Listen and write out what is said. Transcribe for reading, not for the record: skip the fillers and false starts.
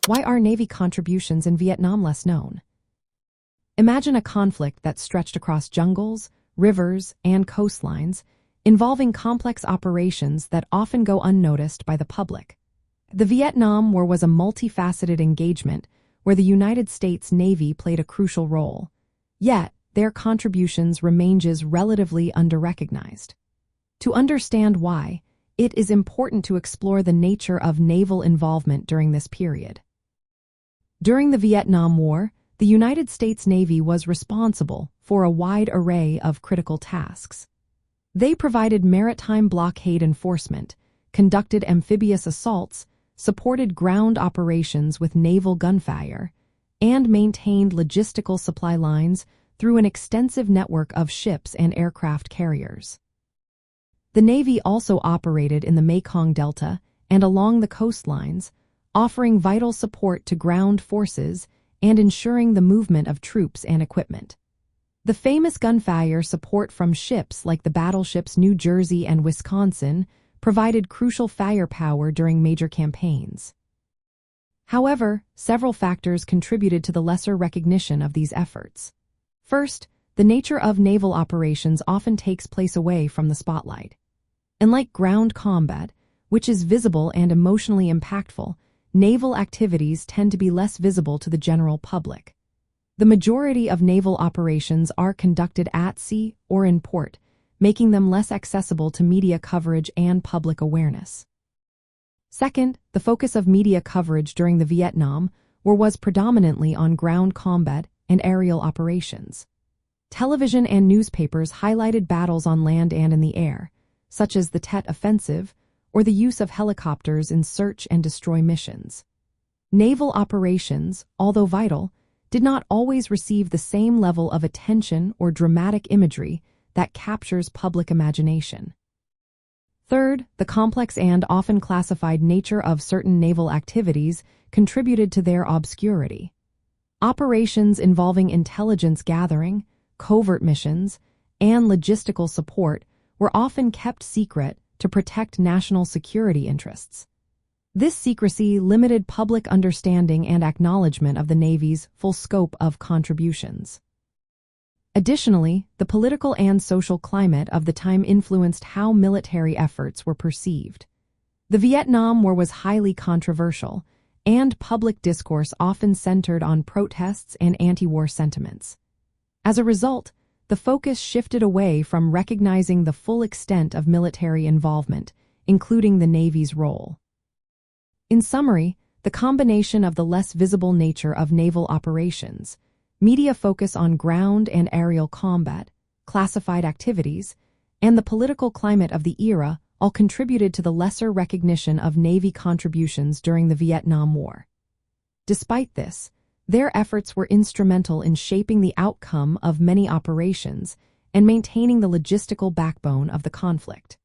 Why are Navy contributions in Vietnam less known? Imagine a conflict that stretched across jungles, rivers, and coastlines, involving complex operations that often go unnoticed by the public. The Vietnam War was a multifaceted engagement where the United States Navy played a crucial role. Yet, their contributions remain relatively underrecognized. To understand why, it is important to explore the nature of naval involvement during this period. During the Vietnam War, the United States Navy was responsible for a wide array of critical tasks. They provided maritime blockade enforcement, conducted amphibious assaults, supported ground operations with naval gunfire, and maintained logistical supply lines through an extensive network of ships and aircraft carriers. The Navy also operated in the Mekong Delta and along the coastlines, offering vital support to ground forces and ensuring the movement of troops and equipment. The famous gunfire support from ships like the battleships New Jersey and Wisconsin provided crucial firepower during major campaigns. However, several factors contributed to the lesser recognition of these efforts. First, the nature of naval operations often takes place away from the spotlight. Unlike ground combat, which is visible and emotionally impactful, naval activities tend to be less visible to the general public. The majority of naval operations are conducted at sea or in port, making them less accessible to media coverage and public awareness. Second, the focus of media coverage during the Vietnam War was predominantly on ground combat and aerial operations. Television and newspapers highlighted battles on land and in the air, such as the Tet Offensive or the use of helicopters in search and destroy missions. Naval operations, although vital, did not always receive the same level of attention or dramatic imagery that captures public imagination. Third, the complex and often classified nature of certain naval activities contributed to their obscurity. Operations involving intelligence gathering, covert missions, and logistical support were often kept secret to protect national security interests. This secrecy limited public understanding and acknowledgement of the Navy's full scope of contributions. Additionally, the political and social climate of the time influenced how military efforts were perceived. The Vietnam War was highly controversial, and public discourse often centered on protests and anti-war sentiments. As a result, the focus shifted away from recognizing the full extent of military involvement, including the Navy's role. In summary, the combination of the less visible nature of naval operations, media focus on ground and aerial combat, classified activities, and the political climate of the era all contributed to the lesser recognition of Navy contributions during the Vietnam War. Despite this, their efforts were instrumental in shaping the outcome of many operations and maintaining the logistical backbone of the conflict.